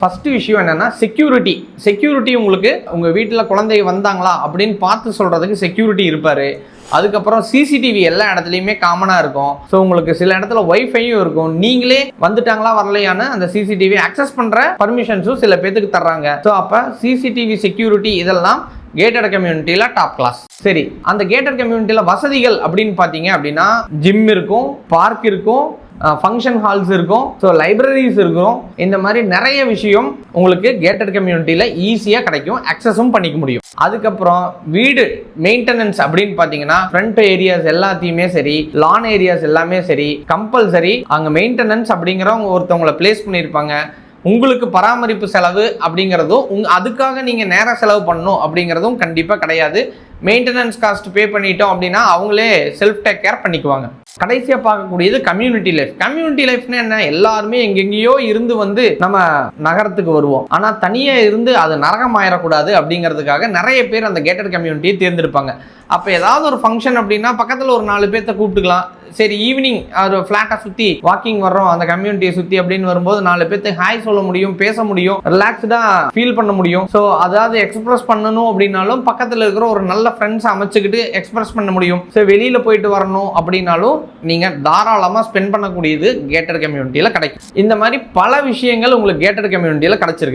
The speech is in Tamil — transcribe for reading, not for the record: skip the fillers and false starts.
ஃபர்ஸ்ட் விஷயம் என்னன்னா செக்யூரிட்டி உங்களுக்கு உங்கள் வீட்டில் குழந்தை வந்தாங்களா அப்படின்னு பார்த்து சொல்கிறதுக்கு செக்யூரிட்டி இருப்பார். அதுக்கப்புறம் சிசிடிவி எல்லா இடத்துலையுமே காமனாக இருக்கும். ஸோ உங்களுக்கு சில இடத்துல ஒய்ஃபையும் இருக்கும். நீங்களே வந்துட்டாங்களா வரலையான்னு அந்த சிசிடிவி அக்சஸ் பண்ணுற பர்மிஷன்ஸும் சில பேத்துக்கு தர்றாங்க. ஸோ அப்போ சிசிடிவி செக்யூரிட்டி இதெல்லாம் கேட்டட் கம்யூனிட்டியில் டாப் கிளாஸ். சரி, அந்த கேட்டட் கம்யூனிட்டியில் வசதிகள் அப்படின்னு பார்த்தீங்க அப்படின்னா ஜிம் இருக்கும், பார்க் இருக்கும், ஃபங்க்ஷன் ஹால்ஸ் இருக்கும், ஸோ லைப்ரரிஸ் இருக்கும். இந்த மாதிரி நிறைய விஷயம் உங்களுக்கு கேட்டட் கம்யூனிட்டியில் ஈஸியாக கிடைக்கும், அக்சஸும் பண்ணிக்க முடியும். அதுக்கப்புறம் வீடு மெயின்டெனன்ஸ் அப்படின்னு பார்த்தீங்கன்னா ஃப்ரண்ட் ஏரியாஸ் எல்லாத்தையுமே சரி, லான் ஏரியாஸ் எல்லாமே சரி கம்பல்சரி அங்கே மெயின்டெனன்ஸ் அப்படிங்கிறவங்க ஒருத்தவங்களை பிளேஸ் பண்ணியிருப்பாங்க. உங்களுக்கு பராமரிப்பு செலவு அப்படிங்கிறதும் அதுக்காக நீங்கள் நேர செலவு பண்ணணும் அப்படிங்கிறதும் கண்டிப்பாக கிடையாது. மெயின்டெனன்ஸ் காஸ்ட் பே பண்ணிட்டோம் அப்படின்னா அவங்களே செல்ஃப் டேக் கேர் பண்ணிக்குவாங்க. கடைசியாக பார்க்கக்கூடியது கம்யூனிட்டி லைஃப். கம்யூனிட்டி லைஃப்னா என்ன? எல்லாருமே எங்கெங்கேயோ இருந்து வந்து நம்ம நகரத்துக்கு வருவோம். ஆனால் தனியாக இருந்து அது நரகம் ஆயிடக்கூடாது அப்படிங்கிறதுக்காக நிறைய பேர் அந்த கேட்டட் கம்யூனிட்டியை தேர்ந்தெடுப்பாங்க. அப்போ ஏதாவது ஒரு ஃபங்க்ஷன் அப்படின்னா பக்கத்தில் ஒரு 4 பேர்த்த கூப்பிட்டுக்கலாம். சரி, ஈவினிங் ஒரு ஃப்ளாட்டை சுற்றி வாக்கிங் வர்றோம் அந்த கம்யூனிட்டியை சுற்றி அப்படின்னு வரும்போது 4 பேர்த்துக்கு ஹாய் சொல்ல முடியும், பேச முடியும், ரிலாக்ஸ்டாக ஃபீல் பண்ண முடியும். ஸோ அதாவது எக்ஸ்பிரஸ் பண்ணணும் அப்படின்னாலும் பக்கத்தில் இருக்கிற ஒரு நல்ல ஃப்ரெண்ட்ஸ் அமைச்சுக்கிட்டு எக்ஸ்பிரஸ் பண்ண முடியும். ஸோ வெளியில் போயிட்டு வரணும் அப்படின்னாலும் நீங்கள் தாராளமாக ஸ்பெண்ட் பண்ணக்கூடியது கேட்டட் கம்யூனிட்டியில் கிடைக்கும். இந்த மாதிரி பல விஷயங்கள் உங்களுக்கு கேட்டட் கம்யூனிட்டியில் கிடைச்சிருக்கு.